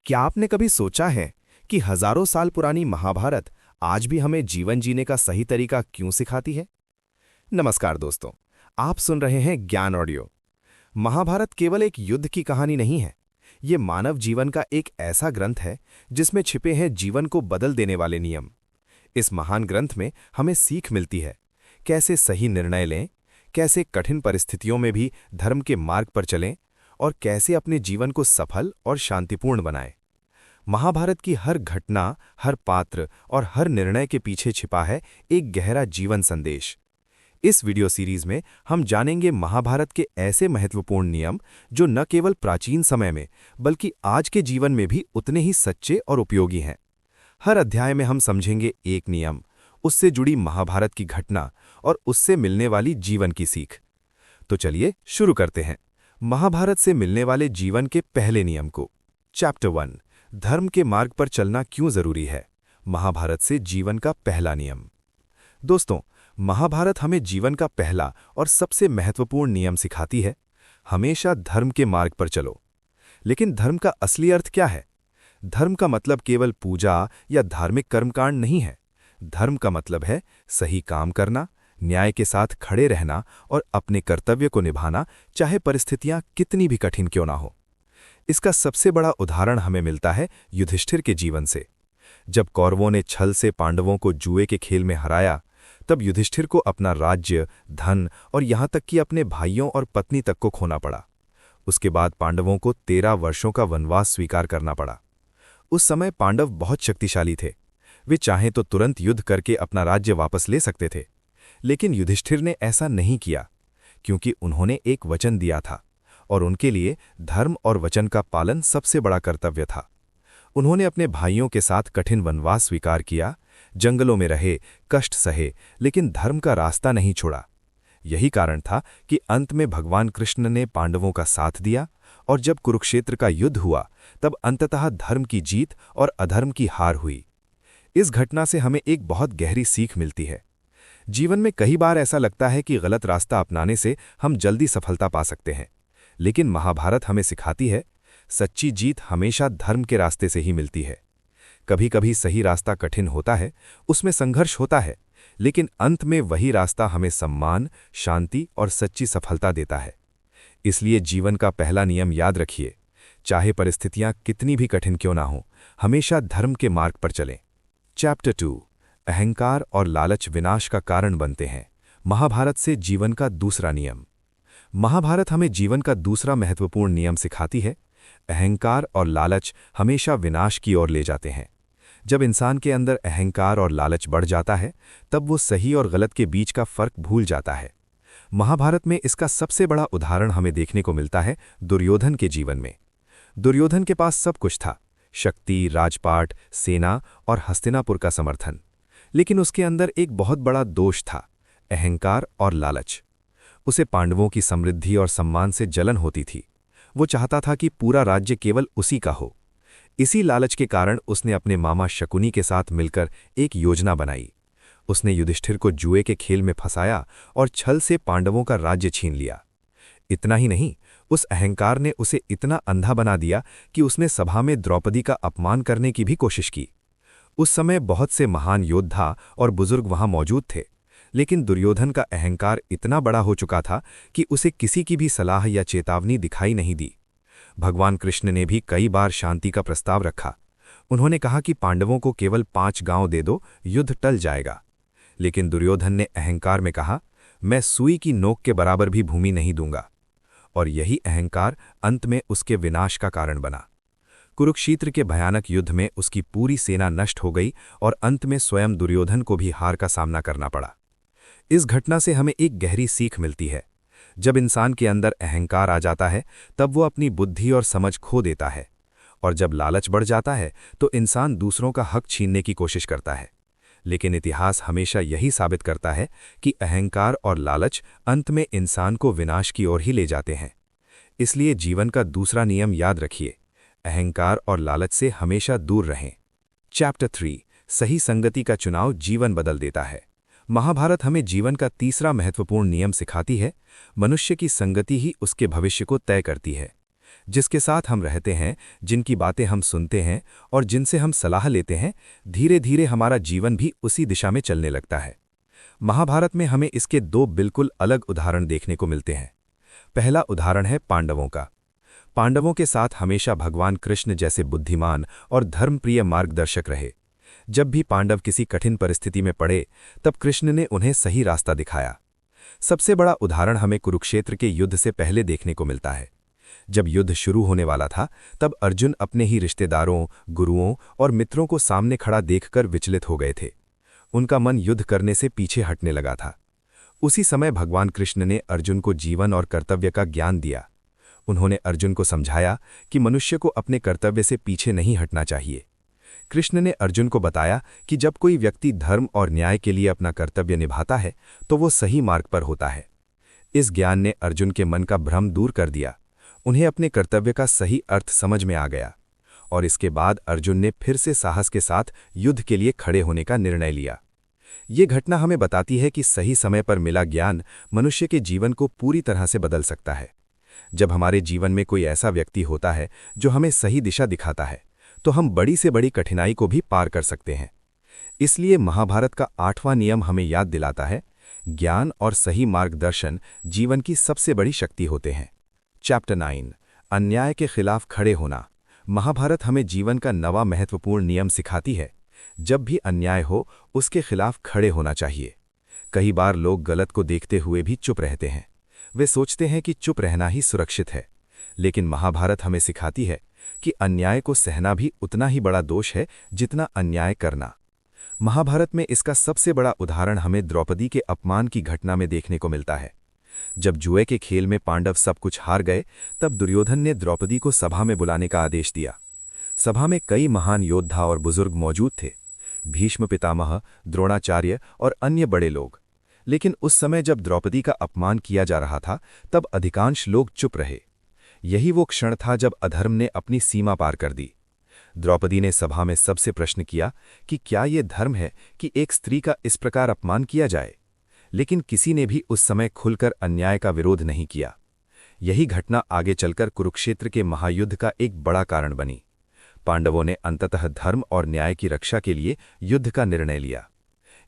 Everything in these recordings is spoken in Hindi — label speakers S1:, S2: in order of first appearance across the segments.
S1: क्या आपने कभी सोचा है कि हजारों साल पुरानी महाभारत आज भी हमें जीवन जीने का सही तरीका क्यों सिखाती है? नमस्कार दोस्तों, आप सुन रहे हैं ज्ञान ऑडियो। महाभारत केवल एक युद्ध की कहानी नहीं है, ये मानव जीवन का एक ऐसा ग्रंथ है जिसमें छिपे हैं जीवन को बदल देने वाले नियम। इस महान ग्रंथ में हमें सीख मिलती है कैसे सही निर्णय लें, कैसे कठिन परिस्थितियों में भी धर्म के मार्ग पर चलें और कैसे अपने जीवन को सफल और शांतिपूर्ण बनाएं। महाभारत की हर घटना, हर पात्र और हर निर्णय के पीछे छिपा है एक गहरा जीवन संदेश। इस वीडियो सीरीज में हम जानेंगे महाभारत के ऐसे महत्वपूर्ण नियम जो न केवल प्राचीन समय में बल्कि आज के जीवन में भी उतने ही सच्चे और उपयोगी हैं। हर अध्याय में हम समझेंगे एक नियम, उससे जुड़ी महाभारत की घटना और उससे मिलने वाली जीवन की सीख। तो चलिए शुरू करते हैं महाभारत से मिलने वाले जीवन के पहले नियम को। चैप्टर 1, धर्म के मार्ग पर चलना क्यों जरूरी है। महाभारत से जीवन का पहला नियम। दोस्तों, महाभारत हमें जीवन का पहला और सबसे महत्वपूर्ण नियम सिखाती है, हमेशा धर्म के मार्ग पर चलो। लेकिन धर्म का असली अर्थ क्या है? धर्म का मतलब केवल पूजा या धार्मिक कर्मकांड नहीं है। धर्म का मतलब है सही काम करना, न्याय के साथ खड़े रहना और अपने कर्तव्य को निभाना, चाहे परिस्थितियां कितनी भी कठिन क्यों ना हो। इसका सबसे बड़ा उदाहरण हमें मिलता है युधिष्ठिर के जीवन से। जब कौरवों ने छल से पांडवों को जुए के खेल में हराया, तब युधिष्ठिर को अपना राज्य, धन और यहां तक कि अपने भाइयों और पत्नी तक को खोना पड़ा। उसके बाद पांडवों को 13 वर्षों का वनवास स्वीकार करना पड़ा। उस समय पांडव बहुत शक्तिशाली थे। वे चाहें तो तुरंत युद्ध करके अपना राज्य वापस ले सकते थे, लेकिन युधिष्ठिर ने ऐसा नहीं किया, क्योंकि उन्होंने एक वचन दिया था और उनके लिए धर्म और वचन का पालन सबसे बड़ा कर्तव्य था। उन्होंने अपने भाइयों के साथ कठिन वनवास स्वीकार किया, जंगलों में रहे, कष्ट सहे, लेकिन धर्म का रास्ता नहीं छोड़ा। यही कारण था कि अंत में भगवान कृष्ण ने पांडवों का साथ दिया और जब कुरुक्षेत्र का युद्ध हुआ, तब अंततः धर्म की जीत और अधर्म की हार हुई। इस घटना से हमें एक बहुत गहरी सीख मिलती है। जीवन में कई बार ऐसा लगता है कि गलत रास्ता अपनाने से हम जल्दी सफलता पा सकते हैं, लेकिन महाभारत हमें सिखाती है सच्ची जीत हमेशा धर्म के रास्ते से ही मिलती है। कभी कभी सही रास्ता कठिन होता है, उसमें संघर्ष होता है, लेकिन अंत में वही रास्ता हमें सम्मान, शांति और सच्ची सफलता देता है। इसलिए जीवन का पहला नियम याद रखिए, चाहे परिस्थितियां कितनी भी कठिन क्यों ना हो, हमेशा धर्म के मार्ग पर चलें। चैप्टर 2, अहंकार और लालच विनाश का कारण बनते हैं। महाभारत से जीवन का दूसरा नियम। महाभारत हमें जीवन का दूसरा महत्वपूर्ण नियम सिखाती है, अहंकार और लालच हमेशा विनाश की ओर ले जाते हैं। जब इंसान के अंदर अहंकार और लालच बढ़ जाता है, तब वो सही और गलत के बीच का फर्क भूल जाता है। महाभारत में इसका सबसे बड़ा उदाहरण हमें देखने को मिलता है दुर्योधन के जीवन में। दुर्योधन के पास सब कुछ था, शक्ति, राजपाट, सेना और हस्तिनापुर का समर्थन, लेकिन उसके अंदर एक बहुत बड़ा दोष था, अहंकार और लालच। उसे पांडवों की समृद्धि और सम्मान से जलन होती थी। वो चाहता था कि पूरा राज्य केवल उसी का हो। इसी लालच के कारण उसने अपने मामा शकुनी के साथ मिलकर एक योजना बनाई। उसने युधिष्ठिर को जुए के खेल में फंसाया और छल से पांडवों का राज्य छीन लिया। इतना ही नहीं, उस अहंकार ने उसे इतना अंधा बना दिया कि उसने सभा में द्रौपदी का अपमान करने की भी कोशिश की। उस समय बहुत से महान योद्धा और बुजुर्ग वहां मौजूद थे, लेकिन दुर्योधन का अहंकार इतना बड़ा हो चुका था कि उसे किसी की भी सलाह या चेतावनी दिखाई नहीं दी। भगवान कृष्ण ने भी कई बार शांति का प्रस्ताव रखा। उन्होंने कहा कि पांडवों को केवल 5 गांव दे दो, युद्ध टल जाएगा। लेकिन दुर्योधन ने अहंकार में कहा, मैं सुई की नोक के बराबर भी भूमि नहीं दूंगा। और यही अहंकार अंत में उसके विनाश का कारण बना। कुरुक्षेत्र के भयानक युद्ध में उसकी पूरी सेना नष्ट हो गई और अंत में स्वयं दुर्योधन को भी हार का सामना करना पड़ा। इस घटना से हमें एक गहरी सीख मिलती है। जब इंसान के अंदर अहंकार आ जाता है, तब वो अपनी बुद्धि और समझ खो देता है, और जब लालच बढ़ जाता है तो इंसान दूसरों का हक छीनने की कोशिश करता है। लेकिन इतिहास हमेशा यही साबित करता है कि अहंकार और लालच अंत में इंसान को विनाश की ओर ही ले जाते हैं। इसलिए जीवन का दूसरा नियम याद रखिए, अहंकार और लालच से हमेशा दूर रहें। चैप्टर 3, सही संगति का चुनाव जीवन बदल देता है। महाभारत हमें जीवन का तीसरा महत्वपूर्ण नियम सिखाती है, मनुष्य की संगति ही उसके भविष्य को तय करती है।
S2: जिसके साथ हम रहते हैं, जिनकी बातें हम सुनते हैं और जिनसे हम सलाह लेते हैं, धीरे धीरे हमारा जीवन भी उसी दिशा में चलने लगता है। महाभारत में हमें इसके दो बिल्कुल अलग उदाहरण देखने को मिलते हैं। पहला उदाहरण है पांडवों का। पांडवों के साथ हमेशा भगवान कृष्ण जैसे बुद्धिमान और धर्मप्रिय मार्गदर्शक रहे। जब भी पांडव किसी कठिन परिस्थिति में पड़े, तब कृष्ण ने उन्हें सही रास्ता दिखाया। सबसे बड़ा उदाहरण हमें कुरुक्षेत्र के युद्ध से पहले देखने को मिलता है। जब युद्ध शुरू होने वाला था, तब अर्जुन अपने ही रिश्तेदारों, गुरुओं और मित्रों को सामने खड़ा देखकर विचलित हो गए थे। उनका मन युद्ध करने से पीछे हटने लगा था। उसी समय भगवान कृष्ण ने अर्जुन को जीवन और कर्तव्य का ज्ञान दिया। उन्होंने अर्जुन को समझाया कि मनुष्य को अपने कर्तव्य से पीछे नहीं हटना चाहिए। कृष्ण ने अर्जुन को बताया कि जब कोई व्यक्ति धर्म और न्याय के लिए अपना कर्तव्य निभाता है, तो वो सही मार्ग पर होता है। इस ज्ञान ने अर्जुन के मन का भ्रम दूर कर दिया। उन्हें अपने कर्तव्य का सही अर्थ समझ में आ गया, और इसके बाद अर्जुन ने फिर से साहस के साथ युद्ध के लिए खड़े होने का निर्णय लिया। ये घटना हमें बताती है कि सही समय पर मिला ज्ञान मनुष्य के जीवन को पूरी तरह से बदल सकता है। जब हमारे जीवन में कोई ऐसा व्यक्ति होता है जो हमें सही दिशा दिखाता है, तो हम बड़ी से बड़ी कठिनाई को भी पार कर सकते हैं। इसलिए महाभारत का 8वां नियम हमें याद दिलाता है, ज्ञान और सही मार्गदर्शन जीवन की सबसे बड़ी शक्ति होते हैं। चैप्टर 9, अन्याय के खिलाफ खड़े होना। महाभारत हमें जीवन का नवा महत्वपूर्ण नियम सिखाती है। जब भी अन्याय हो, उसके खिलाफ खड़े होना चाहिए। कई बार लोग गलत को देखते हुए भी चुप रहते हैं। वे सोचते हैं कि चुप रहना ही सुरक्षित है, लेकिन महाभारत हमें सिखाती है कि अन्याय को सहना भी उतना ही बड़ा दोष है जितना अन्याय करना। महाभारत में इसका सबसे बड़ा उदाहरण हमें द्रौपदी के अपमान की घटना में देखने को मिलता है। जब जुए के खेल में पांडव सब कुछ हार गए, तब दुर्योधन ने द्रौपदी को सभा में बुलाने का आदेश दिया। सभा में कई महान योद्धा और बुजुर्ग मौजूद थे, भीष्म पितामह, द्रोणाचार्य और अन्य बड़े लोग। लेकिन उस समय जब द्रौपदी का अपमान किया जा रहा था, तब अधिकांश लोग चुप रहे। यही वो क्षण था जब अधर्म ने अपनी सीमा पार कर दी। द्रौपदी ने सभा में सबसे प्रश्न किया कि क्या ये धर्म है कि एक स्त्री का इस प्रकार अपमान किया जाए। लेकिन किसी ने भी उस समय खुलकर अन्याय का विरोध नहीं किया। यही घटना आगे चलकर कुरुक्षेत्र के महायुद्ध का एक बड़ा कारण बनी। पांडवों ने अंततः धर्म और न्याय की रक्षा के लिए युद्ध का निर्णय लिया।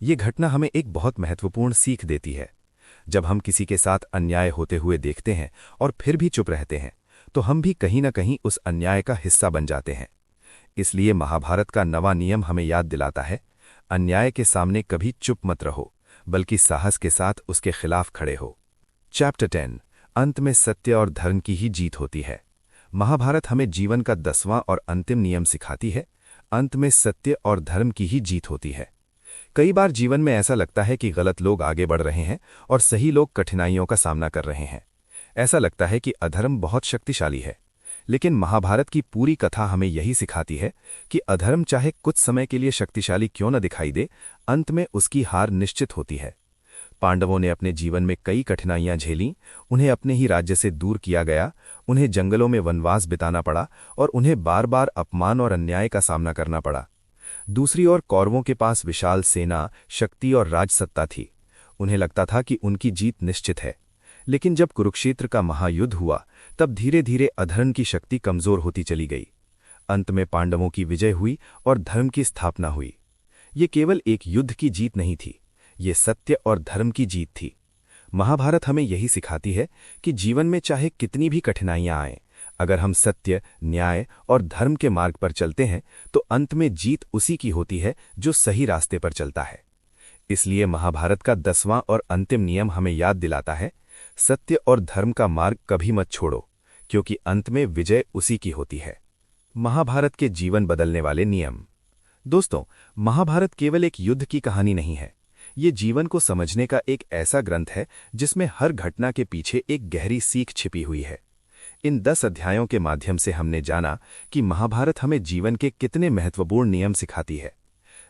S2: ये घटना हमें एक बहुत महत्वपूर्ण सीख देती है। जब हम किसी के साथ अन्याय होते हुए देखते हैं और फिर भी चुप रहते हैं, तो हम भी कहीं न कहीं उस अन्याय का हिस्सा बन जाते हैं। इसलिए महाभारत का नवा नियम हमें याद दिलाता है, अन्याय के सामने कभी चुप मत रहो, बल्कि साहस के साथ उसके खिलाफ खड़े हो। चैप्टर 10, अंत में सत्य और धर्म की ही जीत होती है। महाभारत हमें जीवन का 10वां और अंतिम नियम सिखाती है, अंत में सत्य और धर्म की ही जीत होती है। कई बार जीवन में ऐसा लगता है कि गलत लोग आगे बढ़ रहे हैं और सही लोग कठिनाइयों का सामना कर रहे हैं। ऐसा लगता है कि अधर्म बहुत शक्तिशाली है, लेकिन महाभारत की पूरी कथा हमें यही सिखाती है कि अधर्म चाहे कुछ समय के लिए शक्तिशाली क्यों न दिखाई दे, अंत में उसकी हार निश्चित होती है। पांडवों ने अपने जीवन में कई कठिनाइयां झेलीं, उन्हें अपने ही राज्य से दूर किया गया, उन्हें जंगलों में वनवास बिताना पड़ा और उन्हें बार बार अपमान और अन्याय का सामना करना पड़ा। दूसरी ओर कौरवों के पास विशाल सेना, शक्ति और राजसत्ता थी। उन्हें लगता था कि उनकी जीत निश्चित है। लेकिन जब कुरुक्षेत्र का महायुद्ध हुआ, तब धीरे धीरे अधर्म की शक्ति कमजोर होती चली गई। अंत में पांडवों की विजय हुई और धर्म की स्थापना हुई। ये केवल एक युद्ध की जीत नहीं थी, ये सत्य और धर्म की जीत थी। महाभारत हमें यही सिखाती है कि जीवन में चाहे कितनी भी कठिनाइयां आएं, अगर हम सत्य, न्याय और धर्म के मार्ग पर चलते हैं, तो अंत में जीत उसी की होती है जो सही रास्ते पर चलता है। इसलिए महाभारत का 10वां और अंतिम नियम हमें याद दिलाता है, सत्य और धर्म का मार्ग कभी मत छोड़ो, क्योंकि अंत में विजय उसी की होती है। महाभारत के जीवन बदलने वाले नियम। दोस्तों, महाभारत केवल एक युद्ध की कहानी नहीं है। ये जीवन को समझने का एक ऐसा ग्रंथ है जिसमें हर घटना के पीछे एक गहरी सीख छिपी हुई है। इन 10 अध्यायों के माध्यम से हमने जाना कि महाभारत हमें जीवन के कितने महत्वपूर्ण नियम सिखाती है।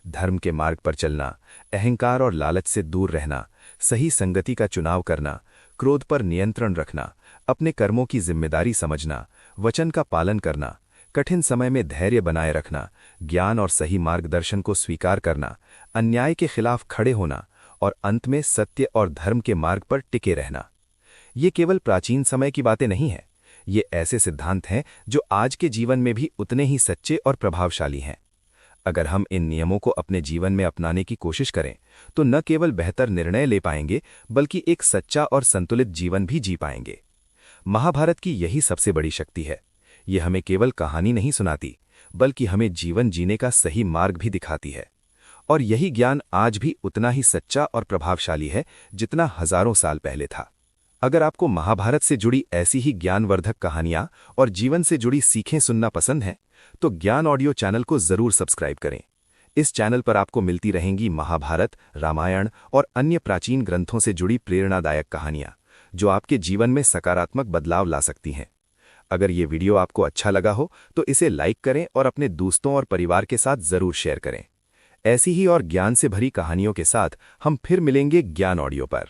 S2: धर्म के मार्ग पर चलना, अहंकार और लालच से दूर रहना, सही संगति का चुनाव करना, क्रोध पर नियंत्रण रखना, अपने कर्मों की जिम्मेदारी समझना, वचन का पालन करना, कठिन समय में धैर्य बनाए रखना, ज्ञान और सही मार्गदर्शन को स्वीकार करना, अन्याय के खिलाफ खड़े होना और अंत में सत्य और धर्म के मार्ग पर टिके रहना। ये केवल प्राचीन समय की बातें नहीं हैं, ये ऐसे सिद्धांत हैं जो आज के जीवन में भी उतने ही सच्चे और प्रभावशाली हैं। अगर हम इन नियमों को अपने जीवन में अपनाने की कोशिश करें तो न केवल बेहतर निर्णय ले पाएंगे बल्कि एक सच्चा और संतुलित जीवन भी जी पाएंगे। महाभारत की यही सबसे बड़ी शक्ति है। ये हमें केवल कहानी नहीं सुनाती बल्कि हमें जीवन जीने का सही मार्ग भी दिखाती है। और यही ज्ञान आज भी उतना ही सच्चा और प्रभावशाली है जितना हजारों साल पहले था। अगर आपको महाभारत से जुड़ी ऐसी ही ज्ञानवर्धक कहानियां और जीवन से जुड़ी सीखें सुनना पसंद है तो ज्ञान ऑडियो चैनल को जरूर सब्सक्राइब करें। इस चैनल पर आपको मिलती रहेंगी महाभारत, रामायण और अन्य प्राचीन ग्रंथों से जुड़ी प्रेरणादायक कहानियां जो आपके जीवन में सकारात्मक बदलाव ला सकती हैं। अगर ये वीडियो आपको अच्छा लगा हो तो इसे लाइक करें और अपने दोस्तों और परिवार के साथ जरूर शेयर करें। ऐसी ही और ज्ञान से भरी कहानियों के साथ हम फिर मिलेंगे ज्ञान ऑडियो पर।